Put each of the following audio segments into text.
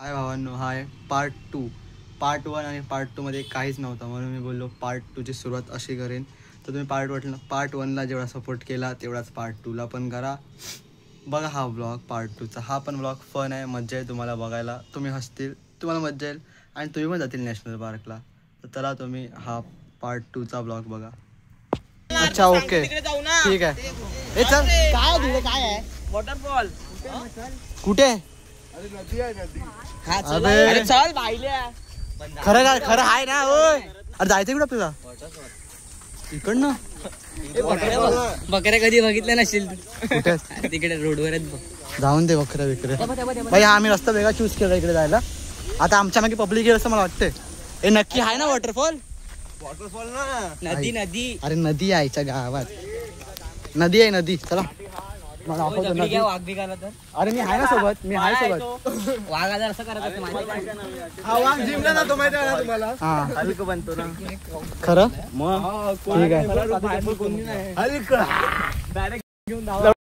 हाय भावांनो, हाय. पार्ट 1 आणि पार्ट 2 मध्ये काहीच नव्हतं, म्हणून मी बोललो पार्ट 2ची सुरुवात अशी करेन. तर तुम्ही पार्ट 1ला जेवढा सपोर्ट केला तेवढाच पार्ट 2ला पण करा. बघा हा ब्लॉग पार्ट 2चा. हा पण ब्लॉग फन आहे, मज्जा आहे तुम्हाला बघायला. तुम्ही हसतील, तुम्हाला मज्जा येईल आणि तुम्ही पण जातील नॅशनल पार्कला. तर चला तुम्ही हा पार्ट 2चा ब्लॉग बघा. अच्छा ओके ठीक आहे. हे चल काय तिकडे काय आहे वॉटरफॉल कुठे? अरे चल बाईल्या खरं आहे ना. ओय अरे जायचं कुठं आपल्याला इकडनं. बकऱ्या कधी बघितल्या नसेल कुठे तिकडे रोडवर आहेत बघ. जाऊन दे बकऱ्या विकरे. भाई हा आम्ही रस्ता वेगळा चूज केला इकडे जायला. आता आमच्या मागे पब्लिक येईल असं मला वाटतंय. हे नक्की आहे ना वॉटरफॉल? ना नदी अरे नदी आहे आईच्या गावात. नदी आहे नदी. चला मला दाखवतो नदी. अरे मी आहे ना सोबत. मी आहे सोबत. वाघ आजार असं करायचं हा वाघ जिमला जातो माहिती आहे ना तुम्हाला. हा हलक बनतो ना खरं मग ठीक आहे.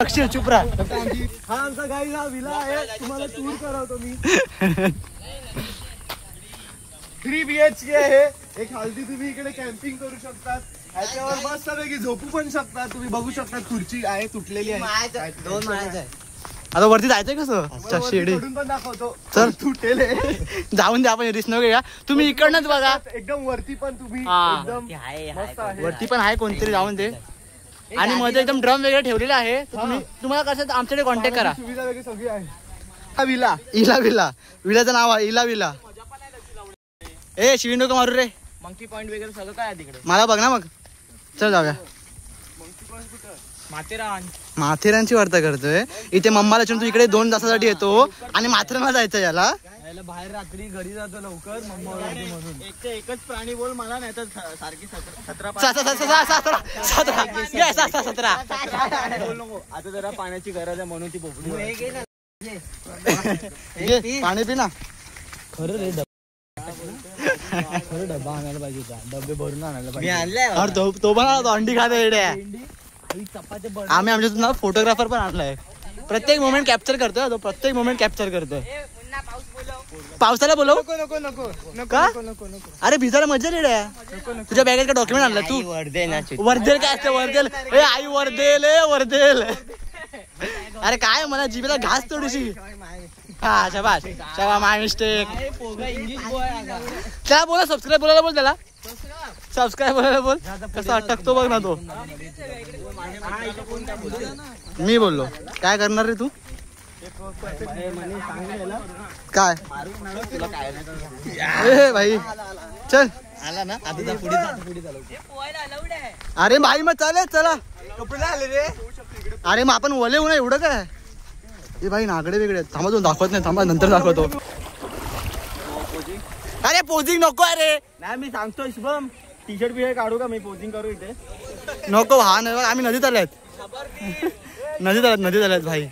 लक्ष चुप राहा. हा आमचा गाईज हा विला आहे. तुम्हाला टूर करवतो मी. 3 BHK आहे. एक हल्दी तुम्ही इकडे कॅम्पिंग करू शकतात. ह्याच्यावर मस्त पैकी झोपू पण शकता. तुम्ही बघू शकता खुर्ची आहे तुटलेली आहे. 2 माळ्याचं आहे. आता वरती जायचंय कसं? शिडी पण दाखवतो. चल तुटेल जाऊन द्या. आपण रिस्क नको घ्या. तुम्ही इकडनंच बघा. एकदम वरती पण तुम्ही एकदम वरती पण आहे कोणतरी. जाऊन दे. आणि मध्ये एकदम ड्रम वगैरे ठेवलेले आहे. तुम्हाला कसं आमच्याकडे कॉन्टॅक्ट करा. सुविधा वगैरे सगळी आहे. विलाचं नाव आहे इला विला. ए शिवी नको मारू रे. मंकी पॉइंट वगैरे सगळं काय आहे तिकडे. मला बघ ना मग. चल जाऊया. माथेरानची वार्ता करतोय इथे. मम्माला तू इकडे 2 तासासाठी येतो आणि माथेरानला जायचं याला. बाहेर रात्री घरी जातो लवकर मम्मा म्हणून. एकच प्राणी बोल मला नाही तर सारखी 17 बोल नको. आता जरा पाण्याची गरज आहे म्हणून ती बोलली. पाणी पिना. खरं रे डब्बा आणायला पाहिजे. डब्बे भरून आणायला पाहिजे. तो पण अंडी खाते. आम्ही आमच्या फोटोग्राफर पण आणलाय. प्रत्येक मोमेंट कॅप्चर करतोय. तो प्रत्येक मोमेंट कॅप्चर करतोय. पावसाला बोलव. का अरे भिजायला मजा रेड्या. तुझ्या बॅगेत का डॉक्युमेंट आणला तू? वर्देल काय असतं? वर्देल ए आई वर्देल. अरे काय मला जीभेला घास थोडीशी. हा शाबाश माय मिस्टेक. काय बोला सबस्क्राईब बोलायला बोल त्याला. सबस्क्राईब बोलायला बोल. कसं अटकतो बघ ना तो. मी बोललो काय करणार रे तू? काय भाई चल आला ना आता पुढे. अरे भाई मग चालेल चला. कपडे आले रे. अरे मग आपण ओले होऊ ना एवढं काय. हे भाई नागडे वेगळे थांबा. तो दाखवत नाही. थांबा नंतर दाखवतो. अरे पोझिंग नको. अरे नाही मी सांगतो शुभम टी-शर्ट बी काढू का मी पोझिंग करू इथे. नको. हा नाही आम्ही नदीत आल्यात. नदीत आल्यात भाई.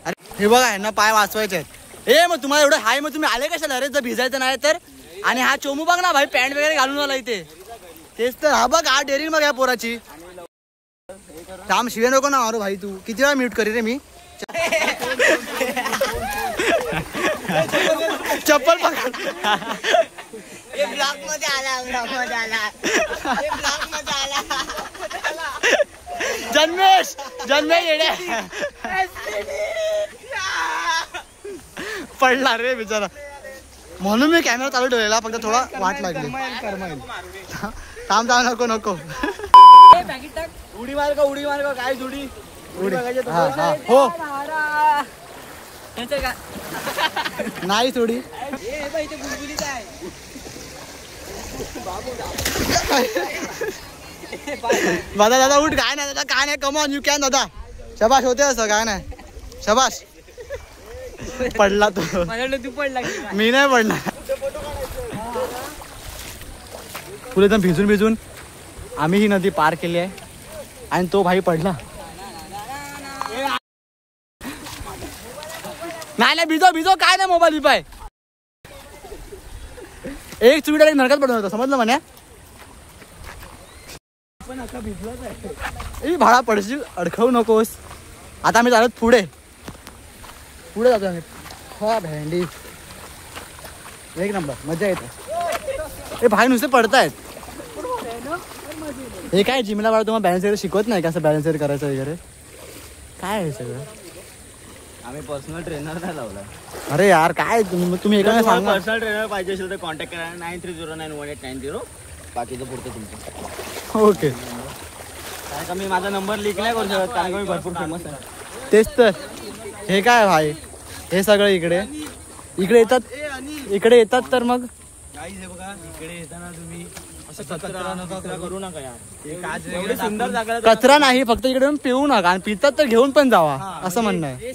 अरे हे बघा यांना पाय वाचवायचे आहेत. ए मग तुम्हाला एवढं हाय मग तुम्ही आले कशाला? अरे जर भिजायचं नाही तर. आणि हा चोमू बघ ना भाई पॅन्ट वगैरे घालून आला इथे. तेच तर. हा बघ हा डेअरिंग बघ या पोराची. थांब शिवे नको ना मारू भाई. तू किती वेळा म्यूट करी रे मी. चप्पल पकड. ब्लॉक मध्ये आला. जन्मेश येडे पडला रे बिचारा. म्हणून मी कॅमेरा चालू ठेवलेला. फक्त थोडा वाट लागली. थांब नको. उडी मार का काय उडी हो नाही थोडी. दादा उठ. काय नाही दादा काय नाही. कम ऑन यू कॅन दादा. शबाश होते असं काय नाही. शबाश. पडला तो. तू पडला मी नाही पडणार. पुढे एकदम भिजून आम्ही ही नदी पार केली आहे आणि तो भाई पडला. नाही भिजो काय नाही. मोबाईल बिपाय एक चुकीला एक नरकात पडून होता. समजलं म्हणे. भाडा पडशील. अडखवू नकोस. आता आम्ही चालत पुढे जातो आम्ही. हा भेंडी एक नंबर मजा येते. हे भाई नुसते पडतायत. हे काय जिमला बाळा तुम्हाला बॅलन्स वगैरे शिकवत नाही का असं बॅलन्स वगैरे करायचं वगैरे काय आहे सगळं. आम्ही पर्सनल ट्रेनर नाही लावला. अरे यार काय तुम्ही एका सांगा. पर्सनल ट्रेनर पाहिजे असेल तर कॉन्टॅक्ट करा 93091890. बाकीचं पुढचं तुमचं. ओके. कारण का मी माझा नंबर लिंक नाही करू शकत कारण का मी भरपूर फेमस आहे. तेच तर. हे काय भाई हे सगळं इकडे येतात तर मग बघा इकडे येताना तुम्ही असं कचरा करू नका यार. सुंदर जागा कचरा नाही फक्त इकडे येऊन पिऊ नका आणि पितात तर घेऊन पण जावा असं म्हणणं आहे.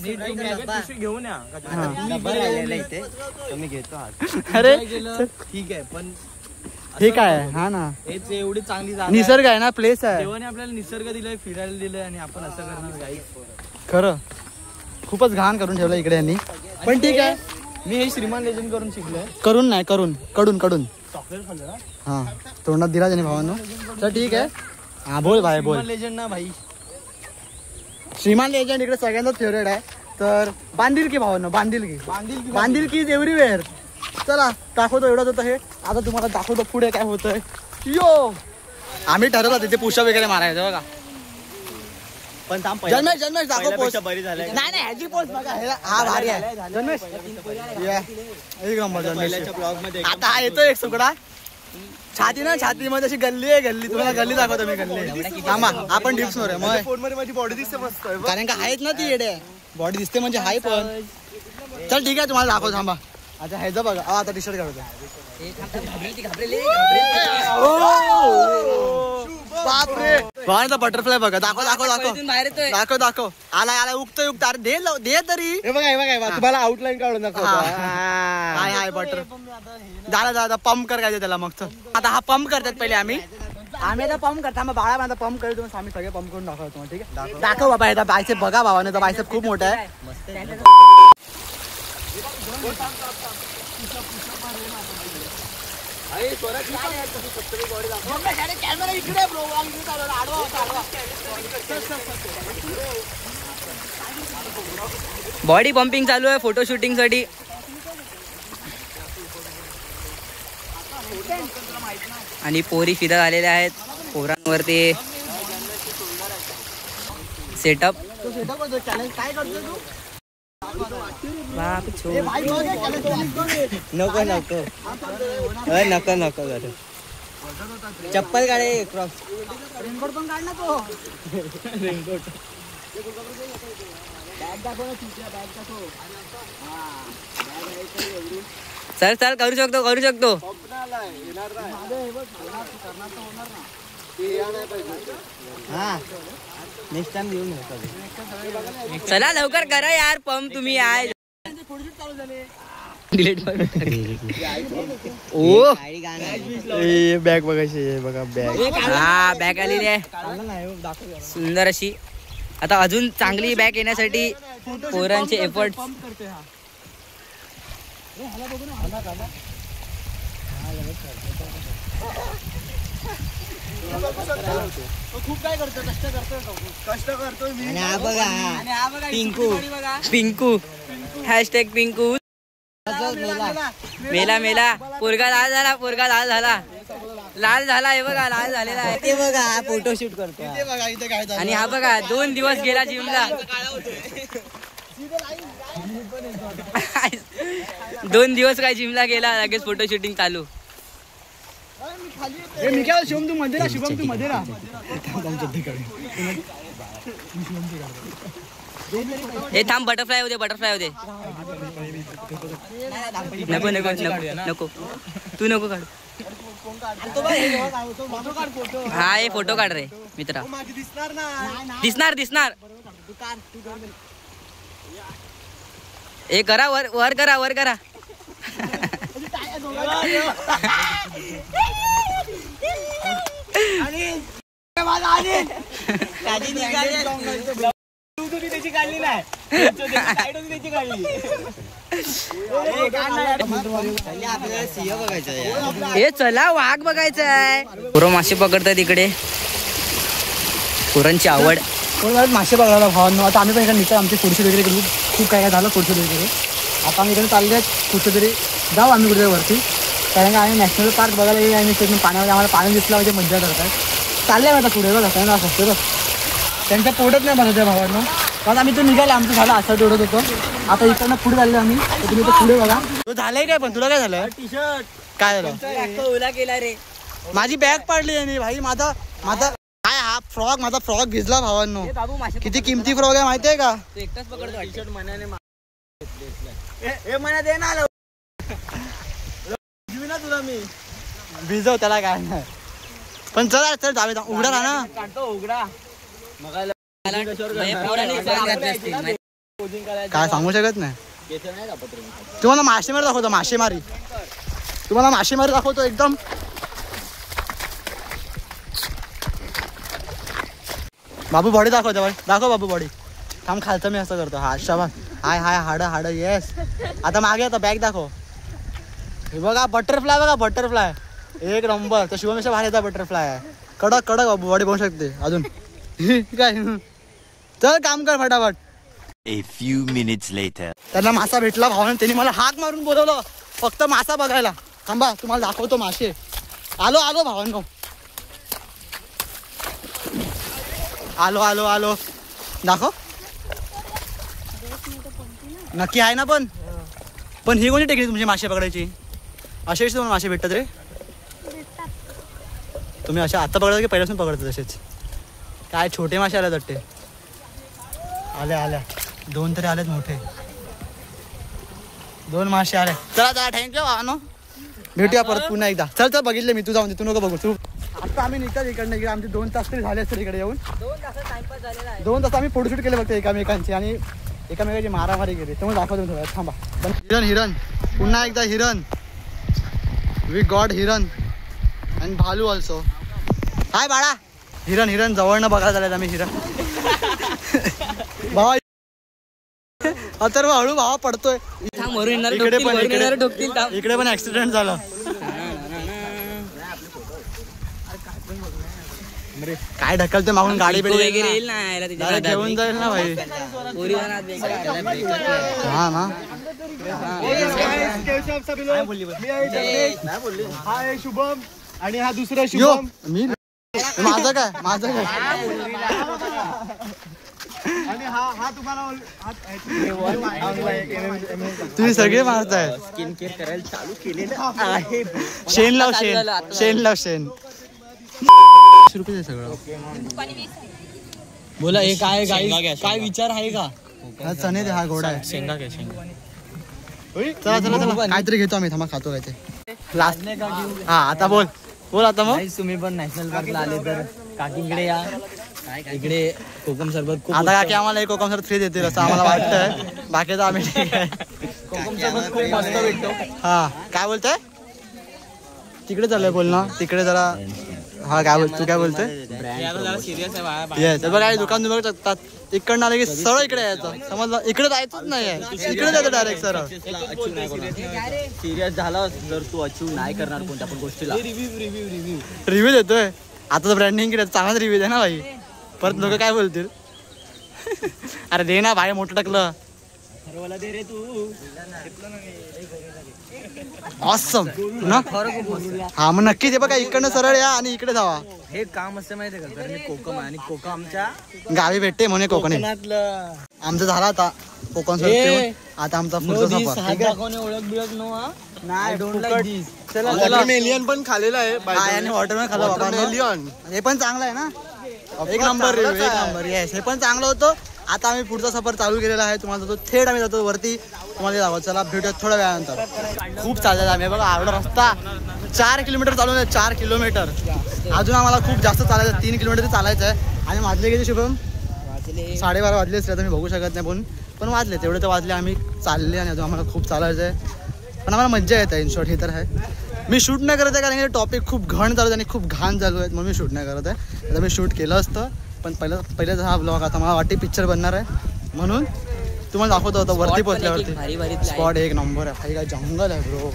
घेऊन या. मी घेतो. अरे ठीक आहे पण हे काय आहे. हा ना हेच एवढी चांगली जागा निसर्ग आहे ना प्लेस आहे. देवाने आपल्याला निसर्ग दिलाय फिरायला दिलंय आणि आपण असं करणार गाई. खरं खूपच घाण करून ठेवलं इकडे यांनी. पण ठीक आहे. मी हे श्रीमान लेजन करून शिकलोय. करून नाही कडून चॉकलेट खाल्लं हा तोंडात दिला त्याने भावांनो. तर ठीक आहे. हा बोल भाई बोल. लेजंड ना भाई. श्रीमान लेजंड इकडे सगळ्यांचाच फेवरेट आहे. तर बांधिलकी भावांनो बांधिलकी इज एव्हरीवेअर. चला दाखवतो एवढंच होतं हे. आता तुम्हाला दाखवतो पुढे काय होतंय. यो आम्ही ठरवलं तिथे पुशअप वगैरे मारायचं बघा. पण जन्मेश दाखव पोस्ट. बरी झालंय. नाही ह्याची पोस्ट बघा. हा भारी आहे जन्मेश. एक नंबर जन्मेश. आता हा येतो एक सुकडा छातीमध्ये अशी गल्ली आहे. तुम्हाला गल्ली दाखवतो मी गल्ली. थांबा आपण डिप्स वर आहे. फोन मध्ये माझी बॉडी दिसते मस्त. कारण का आहेत ना ती येडे बॉडी दिसते म्हणजे हाय पण. चल ठीक आहे तुम्हाला दाखव. थांबा आता ह्याचं बघा. आता टी शर्ट घालतो. बापरे भावांचा बटरफ्लाय बघा. दाखव आला उगत अरे दे तरी. हे बघा तुम्हाला आउटलाईन काढून दाखवतो. हाय बटर झाला पंप करायचं त्याला. मग आता हा पंप करतात पहिले आम्ही आता पंप करता. मग बाळा माझा पंप करतो. आम्ही सगळे पंप करून दाखवतो. ठीक आहे दाखव बाबा. एकदा बायसेप बघा भावाने. बायसेप खूप मोठा आहे. बॉडी पंपिंग चालू आहे फोटो शूटिंग साठी. आणि पोरी फिदा झालेल्या आहेत. पोरांवरती सेटअप. काय करतो तू. बाप छो. नको चप्पल काढे. क्रॉस रेनकोट पण काढ ना तो. रेनकोट चल करू शकतो. नेक्स्ट टाइम येऊन चला लवकर करा यार पंप. तुम्ही आहे ओ बॅग बघायची बघा. बॅग हा बॅग आलेली आहे सुंदर अशी. आता अजून चांगली बॅग येण्यासाठी पोरांचे एफर्ट. खूप काय करतो. कष्ट करतो मी. पिंकू #पिंकू. मेला पोरगा लाल झाला. हे बघा लाल झालेला आहे. ते बघा फोटोशूट करतो. आणि हा बघा 2 दिवस गेला जिमला. 2 दिवस काय जिमला गेला लगेच फोटो शूटिंग चालू. मी काय शिवम तू मध्ये शुभम तू मध्ये राहा. हे थांब बटरफ्लाय होते. नको तू नको काढ. हा हे फोटो काढ रे मित्रा. दिसणार. हे करा वर करा. हे चला वाघ बघायचं आहे. पोरं मासे पकडतात इकडे. पोरांची आवड. मासे बघायला भावांनो. आता आम्ही पण इकडे निघतो. आमची पुढची वगैरे खूप काय झालं पुढची वगैरे. आता आम्ही इकडे चालले आहेत कुठेतरी जाऊ आम्ही कुठेतरी वरती, कारण का आम्ही नॅशनल पार्क बघायला गेले आणि तिथून पाण्यामध्ये आम्हाला पाणी दिसलं म्हणजे मजा करतात. चालले आता पुढे बघा त्यांना असते बघ, त्यांच्या पोटच नाही बनवत्या भावांनो. कारण आम्ही तो निघाले, आमचं झालं असं ओढत होतो. आता इकडनं पुढे चाललो आम्ही, तुम्ही तो पुढे बघा. तो झालंय काय, पण तुला काय झालं? टी शर्ट काय झालं? ओला केला रे. माझी बॅग पाडली आणि भाई माझा काय हा फ्रॉक, माझा फ्रॉक भिजला भावांनो. बाबू मासे किती किमती फ्रॉक आहे माहितीये का? तू एकटाच पकडतो. टी शर्ट मनाने मना दे ना तुला मी भिजव त्याला काय नाही, पण चला चल जावे उघडा राहा ना. काढतो उघडा मग काय सांगू शकत नाही. तुम्हाला मासेमारी दाखवतो, मासेमारी तुम्हाला मासेमारी दाखवतो एकदम. बाबू बॉडी दाखवतो, दाखव बाबू बॉडी. थांब खालचं मी असं करतो. हा शाबास, हाय हाय हाड येस. आता मागे आता बॅग दाखव. हे बघा बटरफ्लाय, बघा बटरफ्लाय एक नंबर. तर शिवमेशा भारीचा बटरफ्लाय आहे. कडक बाबू बॉडी बनवू शकते अजून. काय चल काम कर फटाफट. A few minutes later. त्यांना मासा भेटला भावाने, त्यांनी मला हाक मारून बोलवलं फक्त मासा बघायला. थांबा तुम्हाला दाखवतो मासे. आलो भावांनो, आलो दाखव. नक्की आहे ना, पण ही कोणती टेक्निक तुमची मासे पकडायची? असे तुम्हाला मासे भेटतात रे? तुम्ही अशा आता पकडता की पहिल्यापासून पकडता तसेच? काय छोटे मासे आले वाटते. आल्या 2 तरी आलेत मोठे. 2 मासे आले. चला थँक्यू भावानो, भेटूया परत पुन्हा एकदा. चल बघितले मी, तू जाऊन दे, तू नको बघू तू. आता आम्ही निघतात इकडनं. इकडे आमचे 2 तास तरी झाले असतील इकडे येऊन. 2 तास आम्ही फोटोशूट केले फक्त एकामेकांची आणि एकामेकांची मारामारी केली. त्यामुळे दाखवतो थोडं. थांबा. हिरण पुन्हा एकदा हिरण. वी गॉड हिरण अँड भालू ऑल्सो. हाय बाळा. हिरण जवळनं बघायला झालेत आम्ही. हिरण भावा तर हळू भावा पडतोय. इकडे पण ऍक्सिडेंट झाला. काय ढकलते मागून गाडी बिडी येईल ना, घेऊन जाईल ना भाई. हा ना. हा शुभम आणि हा दुसरा शुभम. मी माझं काय आणि हा तुम्हाला तुम्ही सगळे मारताय. स्किन केअर करायला चालू केलेलं आहे. शेण लाव. रुपये सगळं. बोला हे काय काय विचार आहे का? चणे दे, हा घोडा आहे. शेंगा चला काहीतरी घेतो आम्ही. थांबा खातो काय ते लास्ट. हा आता बोल आता मग. तुम्ही पण नॅशनल पार्कला आले तर काकीकडे या. इकडे कोकम सरबत खूप. आता काकी आम्हाला एक कोकम सरबत फ्री देतील असं आम्हाला वाटतंय. बाकीचं आम्ही ठीक आहे. कोकम सरबत खूप मस्त भेटतो. हा काय बोलतोय? तिकडे चाललंय बोल ना, तिकडे जरा. हा काय तू काय बोलतोय? येस बघा काही दुकान बघू शकतात. इकडनं आलं की सरळ इकडे यायचं. समजलं? इकडे जायचंच नाही, इकडे जायचं डायरेक्ट सरळ. सिरियस झाला जर तू अचीव नाही करणार कोणत्या पण गोष्टीला. रिव्ह्यू देतोय आता तर. ब्रँडिंग केलं चांगलाच रिव्ह्यू दे ना भाई. परत लोक काय बोलतील? अरे दे ना भाई, मोठं टाकलं. दे रे तू. ऑसम ना. हा मग नक्की ते बघा इकडनं सरळ या आणि इकडे जावा. हे काम असं माहितीये का, कारण कोकम आहे आणि कोकम आमच्या गावी भेटते म्हणून कोकणी. आमचं झाला आता कोकण सरबत. आता आमचा पुढचा सफर. ओळख बिळख नो. नाही डोंट लाईक दिस. वॉटरमेलियन पण खाल्लेलं आहे. वॉटरमेलियन खाल्लं वॉटरमेलियन. हे पण चांगलं आहे ना. एक नंबर रिव्ह्यू, एक नंबर. येस हे पण चांगलं होतं. आता आम्ही पुढचा सफर चालू केलेला आहे. तुम्हाला जातो थेट आम्ही जातो वरती. तुम्हाला दाखव. चला भेटूया थोड्या वेळानंतर. खूप चालत आम्ही बघा. आवडा रस्ता 4 किलोमीटर चालू आहे. 4 किलोमीटर अजून आम्हाला खूप जास्त चालायचं. 3 किलोमीटर चालायचं आहे. आणि वाजले किती शुभम? 12:30 वाजले असले तर मी बघू शकत नाही. पण वाजले तेवढे तर वाजले. आम्ही चालले आणि अजून आम्हाला खूप चालायचं आहे. पण आम्हाला मज्जा येत आहे. इन शॉर्ट हे तर आहे. मी शूट नाही करत आहे कारण हे टॉपिक खूप घण चालू आहे आणि खूप घाण चालू आहेत म्हणून मी शूट नाही करत आहे. आता मी शूट केलं असतं पण पहिल्याच हा ब्लॉग आता मला वाटते पिक्चर बनणार आहे म्हणून तुम्हाला दाखवतो होतं वरती पोहोचल्यावरती. स्पॉट एक नंबर आहे भाई. काय जंगल आहे ब्रो.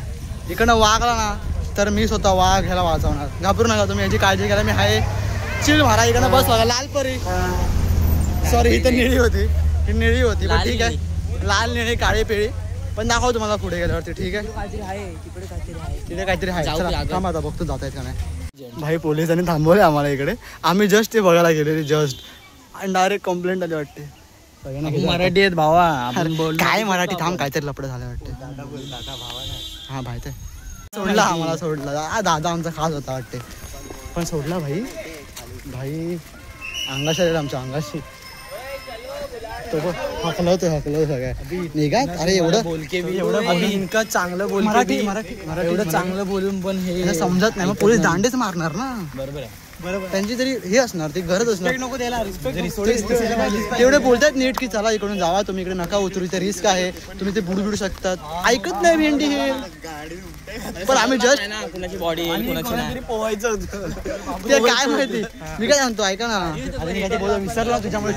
इकडनं वाघ आला ना तर मी स्वतः वाघ ह्याला वाचवणार. घाबरू नका तुम्ही, याची काळजी घ्यायला मी आहे. चिल मारा. इकडनं बस बघा लाल परी. सॉरी ही तर निळी होती. ही निळी होती पण ठीक आहे. लाल निळी काळी पिळी पण दाखव तुम्हाला पुढे गेल्यावरती. ठीक आहे तिथे काहीतरी आहे. जाऊ चला, की अगं? थांब आता बघतो जात आहेत का नाही. भाई पोलिसांनी थांबवले आम्हाला इकडे. आम्ही जस्ट ते बघायला गेलेले जस्ट आणि डायरेक्ट कंप्लेंट आली वाटते. मराठी आहेत भावा. अरे, काय मराठी थांब काहीतरी लपडं झालं वाटते. हा माहिती आहे. सोडला आम्हाला सोडला. दादा आमचा खास होता वाटते पण सोडला भाई. भाई अंगाशी आलेला आमच्या अंगाशी. तो हकलवतो सगळ्या निघा. अरे एवढं बोलके मी एवढं एवढं इतकं चांगलं बोल मराठी एवढं चांगलं बोलून पण हे हे समजत नाही. मग पोलीस दांडेच मारणार ना. बरोबर आहे. त्यांची तरी हे असणार ती गरज असणार. नको द्यायला तेवढे बोलतात नीट की चला इकडून जावा तुम्ही इकडे नका उतरू इथे रिस्क आहे तुम्ही ते बुडू शकतात. ऐकत नाही भेंडी हे. पण आम्ही जस्ट कुणाची बॉडी कुणाची नाही. पोहायचं होतं. ते काय माहिती. मी काय सांगतो ऐका ना. अजून काय ते बोल विसरला तुझ्यामुळे.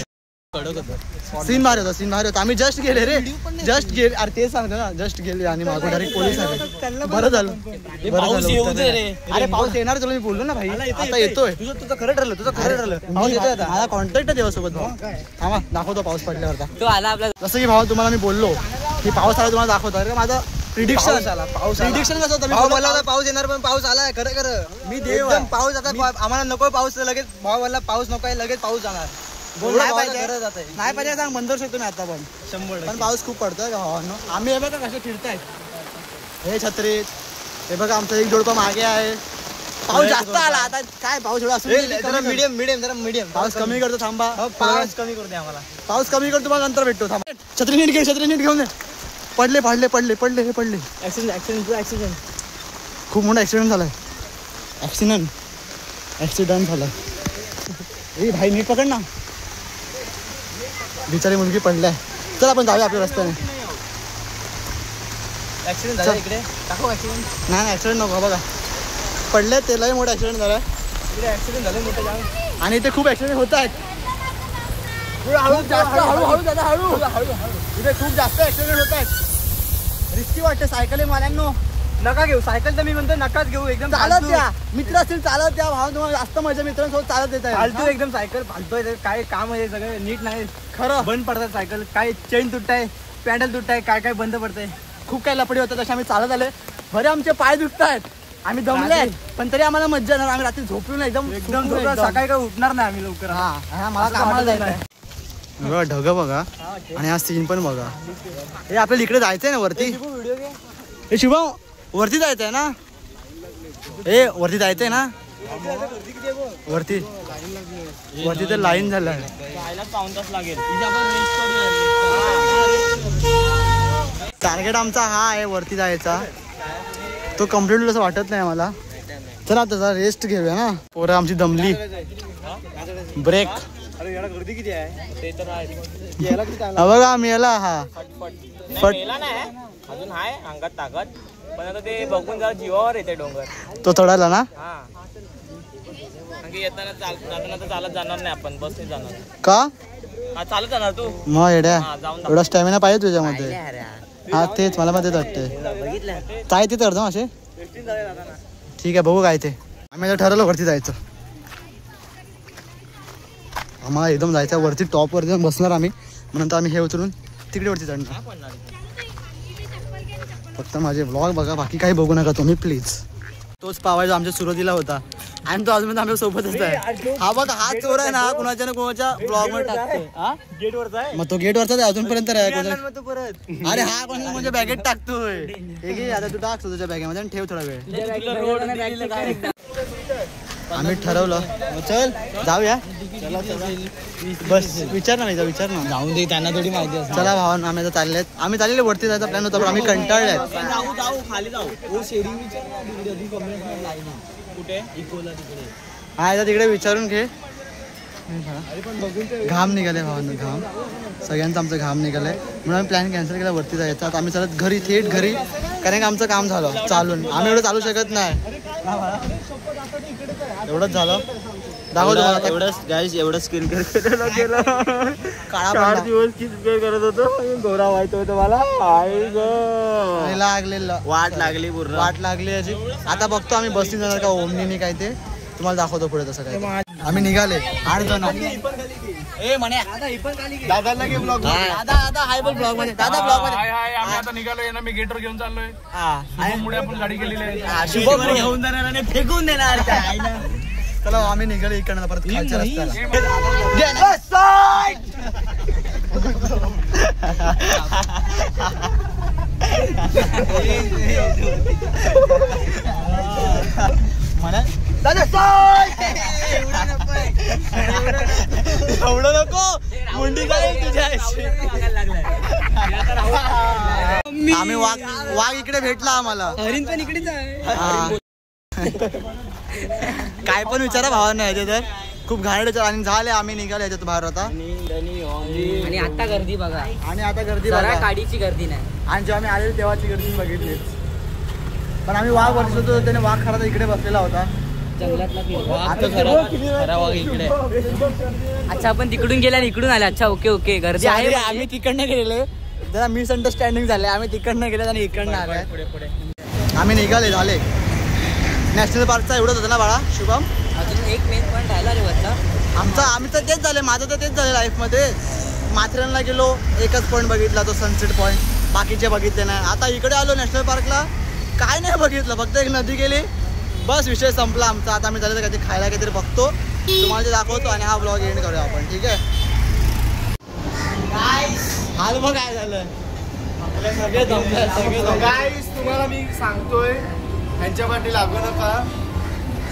सीन भारी होता. आम्ही जस्ट गेले रे. जस्ट गेले. अरे तेच सांगतो ना जस्ट गेले आणि मागून डायरेक्ट पोलीस आले. बरं झालं. अरे पाऊस येणार तुला मी बोललो ना भाई. आता येतोय. तुझं खरं ठरलं. पाऊस येतोय आता. माझा कॉन्टॅक्ट आहे देवासोबत भाऊ. थांबा दाखवतो पाऊस पडल्यावर. तो आला आपला. जसं की भाऊ तुम्हाला मी बोललो की पाऊस आला तुम्हाला दाखवतो. अरे माझा प्रिडिक्शन कसं होतं. भाऊ बोलला पाऊस येणार पण पाऊस आलाय. खरं मी देव पाऊस आता आम्हाला नको पाऊस लगेच. भाऊ बोलला पाऊस नको लगेच पाऊस जाणार. नाही पाहिजे सांग बंद करू शकतो मी आता पण 100%. पण पाऊस खूप पडतोय भावांनो. आम्ही हे बघा कसे फिरतायत हे छत्रीत. हे बघा आमचा एक जोडपा मागे आहे. पाऊस जास्त आला आता काय पाऊस एवढा असं मीडियम पाऊस कमी करतो. थांबा पाऊस कमी करू दे आम्हाला. पाऊस कमी करतो तुम्हाला नंतर भेटतो. थांबा छत्री नीट घेऊन पडले हे पडले. ऍक्सिडेंट खूप मोठा ऍक्सिडेंट झालाय. ऍक्सिडेंट झालाय. ए भाई नीट पकड ना. बिचारी मुलगी पडलाय. चल आपण जाऊया आपल्या रस्त्याने. ऍक्सिडेंट झाला इकडे. टाकू ऍक्सिडेंट. नाही ऍक्सिडेंट नको बघा पडले. त्यालाही मोठा ऍक्सिडेंट झालाय. इकडे ऍक्सिडेंट झाले मोठे जाऊन. आणि इथे खूप ऍक्सिडेंट होत आहेत. हळू इथे खूप जास्त ऍक्सिडेंट होत आहेत. रिस्की वाटते. सायकल माऱ्यांनो नका घेऊ सायकल. तर मी म्हणतो नकाच घेऊ. एकदम चालत या मित्र असतील चालत या भाव. तुम्हाला जास्त माझ्या मित्रांसोबत चालत येत फालतू एकदम सायकल फालतोय. काय काम आहे सगळं नीट नाही. खरं बंद पडतात सायकल. काय चेन तुटताय पॅडल तुटताय काय बंद पडतंय. खूप काही लपडी होतात. तसे आम्ही चालत आले. बरे आमचे पाय दुखत आहेत. आम्ही दमले आहेत पण तरी आम्हाला मज्जा येणार. आम्ही रात्री झोपलो ना एकदम सकाळी काय उठणार नाही आम्ही लवकर. हा मला कामाला जायचं आहे. बघा ढग बघा आणि हा सीन पण बघा. हे आपल्याला इकडे जायचंय ना वरती. हे शुभम वरती जायचंय ना. हे वरती जायचंय ना. वरती तर लाईन झालाय. टार्गेट आमचा हा आहे वरती जायचा. तो कम्प्लीट होईल असं वाटत नाही आम्हाला. चला आता रेस्ट घेऊया ना. पोरं आमची दमली. ब्रेक गर्दी किती आहे ते तर हा बघा मी याला हा फट अजून हाय अंगात ताकद. पण आता ते बघून जरा जीवावर येते डोंगर. तो चढायला ना. येताना चालत जाणार नाही आपण. बसने जाणार. का चालत जाणार तू. मग येड्या एवढा स्टॅमिना पाहिजे तुझ्यामध्ये. हा तेच मला पण तेच वाटतंय. काय ते अर्धा असे ठीक आहे बघू काय ते. आम्ही आता ठरवलं वरती जायचं. आम्हाला एकदम जायचं वरती टॉप वरती जाऊन बसणार आम्ही. नंतर आम्ही हे उतरून तिकडे वरती चढणार. फक्त माझे व्लॉग बघा बाकी काही बघू नका तुम्ही प्लीज. तोच पावायचा आमच्या सुरुवातीला होता आणि तो अजून आमच्या सोबतच आहे. हा बघा हा चोर आहे ना कुणाच्या ना कुणाच्या ब्लॉग मध्ये टाकतोय. गेट वरचा आहे. मग तो गेट वरचा अजूनपर्यंत आहे. परत अरे हा कोणाच्या म्हणजे बॅगेत टाकतोय. हे घे आता तू टाक तुझ्या बॅगेमध्ये आणि ठेव थोडा वेळ. आम्ही ठरवलं चल जाऊया. बस विचार ना विचार ना. जाऊन दे त्यांना थोडी माहिती असते. चला भावांना आम्ही आता चाललेले वरती जायचा प्लॅन होता पण आम्ही कंटाळले. जाऊ खाली जाऊ. कुठे इकोला तिकडे. हा आता तिकडे विचारून घे. घाम निघाले भावांना घाम. सगळ्यांचं आमचं घाम निघालंय म्हणून आम्ही प्लॅन कॅन्सल केला वरती जायचा. आता आम्ही चालत घरी थेट घरी कारण की आमचं काम झालं चालून. आम्ही एवढं चालू शकत नाही. एवढंच झालं. दाखव तुम्हाला एवढंच गाईज एवढं स्किन केअर केलं. काळा 4 दिवस स्किन केअर करत होतो. गोरा व्हायचं होतं मला. लागलेलं वाट लागली पूर्ण. वाट लागली याची. आता बघतो आम्ही बसनी जाणार का ओमनीने काय ते तुम्हाला दाखवतो पुढे तसं काय. आम्ही निघाले 8 जण. ए म्हणे दादाला घे ब्लॉग दादा हाय बोल ब्लॉग मध्ये दादा ब्लॉग मध्ये आम्ही आता निघालोय ना मी गेटवर घेऊन चाललोय मुळे आपण गाडी केलेली आहे शुभम घेऊन जाणार आणि फेकून देणार चला आम्ही निघालो इकडनं परत खालच्या रस्त्याला म्हणा एवढं नको मुंडी काय तुझ्या आम्ही वाघ इकडे भेटला आम्हाला हरिण पण इकडेच आहे. काय पण विचारा भावांना ह्याच्या तर खूप घाणेरडे आणि झाले आम्ही निघाले ह्याच्यात बाहेर आता आणि आता गर्दी बघा आणि आता गर्दी जरा बघा गाडीची गर्दी नाही. आणि जेव्हा आम्ही आलेलो तेव्हाची गर्दी बघितली पण आम्ही वाघ बघत होतो त्याने वाघ खरा तर इकडे बसलेला होता जंगलातला खरा वाघ इकडे. अच्छा आपण तिकडून गेल्या इकडून आले. अच्छा ओके ओके गर्दी आहे. आम्ही तिकडनं गेलेले जरा मिसअंडरस्टँडिंग झाले आम्ही तिकडनं गेले आणि इकडनं आले आम्ही निघाले झाले. नॅशनल पार्कचा एवढंच होतं ना बाळा शुभम. अजून एक मेन पॉईंट राहिला रे वरचा. आम्ही तर तेच झाले माझं तर तेच झालं लाईफमध्ये. माथेरानला गेलो एकच पॉईंट बघितला तो सनसेट पॉईंट बाकीचे बघितले नाही. आता इकडे आलो नॅशनल पार्कला काय नाही बघितलं फक्त एक नदी गेली बस विषय संपला आमचा. आता आम्ही झालं तर काहीतरी खायला काहीतरी बघतो तुम्हाला ते दाखवतो आणि हा ब्लॉग एंड करूया आपण ठीक आहे. हाल बघ काय झालं सगळे गाईस तुम्हाला मी सांगतोय ह्यांच्या पाठी लागू नका.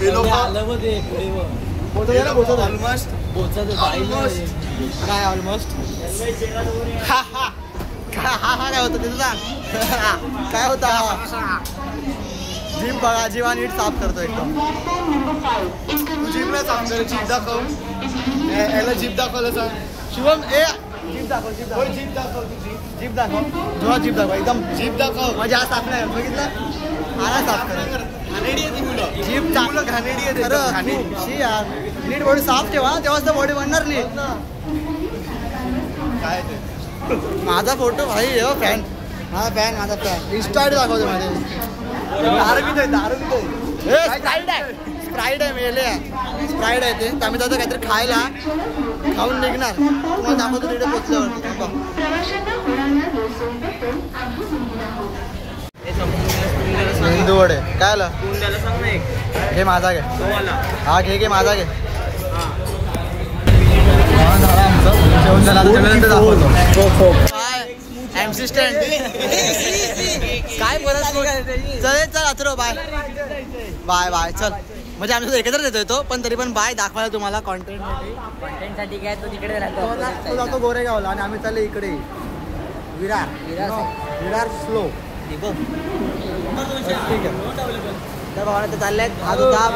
हे लोक ऑलमोस्ट काय ऑलमोस्ट काय होतं ते तुझा काय होता जीप बघा जीवा नीट साफ करतो एकदम. तू जीपला साफ कर. जीप दाखव याला जीप दाखवलं सांग शिवम ए जीप दाखव जीप दाखव जीप दाखव तुझी जीप दाखव तुला जीप दाखव एकदम जीप दाखव. म्हणजे आज साफ नाही बघितलं आला साफ कर. घाणेडी आहे ती मुलं जीप मुलं घाणेडी आहे खरं शी यार नीट बॉडी साफ ठेवा तेव्हाच तर बॉडी बनणार नीट. काय ते माझा फोटो भाई हो फॅन माझा फॅन माझा फॅन इंस्टा दाखवतो माझे दारू स्प्राईड आहे मेले स्प्राईड आहे ते आम्ही जातो काहीतरी खायला खाऊन निघणार तुम्हाला दाखवतो तिथे पोचल्यावरती. मेंदू वडे काय आलं घे माझा घे हा घे माझा घे. जेवण झालं दाखवतो MC स्टँड काय परत चल अथरो बाय बाय बाय चल म्हणजे आम्ही एकत्र देतोय तो पण तरी पण बाय दाखवायला तुम्हाला कॉन्टेंट साठी काय तो तिकडे तो जातो गोरेगावला आणि आम्ही चालले इकडे विरार विरार स्लो ठीक आहे. त्या भावाने ते चालले आहेत आज होता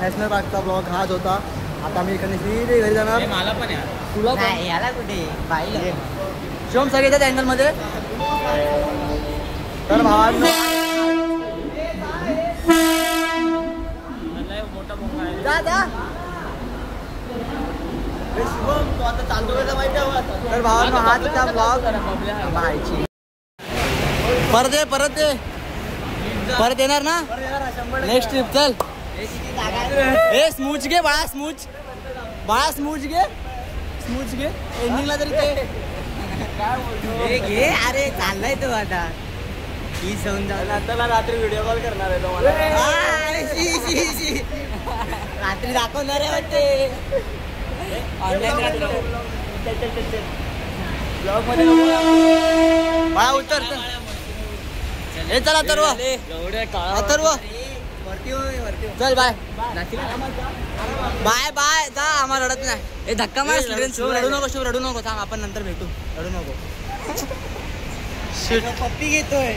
नॅशनल पार्कचा ब्लॉग हाच होता. आता मी इकडे सीधे घरी जाणार. मला पण तुला याला कुठे बाईला शिवम सगळे येतात अँगल मध्ये तर भावांनो तर भावांनो हाच होता ब्लॉग. परत येणार ना नेक्स्ट ट्रिप चल. ए स्मूच घे बाळा स्मूच घे एंडिंगला तरी ते घे. अरे चाललाय तो आता ही सौन आता रात्री व्हिडिओ कॉल करणार आहे तुम्हाला रात्री दाखवणार आहे वाटते ऑनलाईन ब्लॉग मध्ये बाळा उतर हे चला अथर्व चल बाय बाय बाय जा आम्हाला रडत नाही. हे धक्का मार रडू नको थांब आपण नंतर भेटू रडू नको. पप्पी घेतोय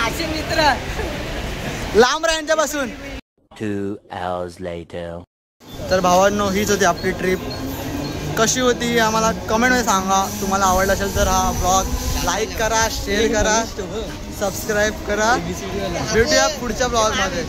असे मित्र लांब राहा यांच्यापासून. 2 hours later. तर भावांनो हीच होती आपली ट्रिप. कशी होती आम्हाला कमेंटमध्ये सांगा. तुम्हाला आवडला असेल तर हा ब्लॉग लाईक करा शेअर करा सबस्क्राईब करा. भेटूया पुढच्या ब्लॉगमध्ये.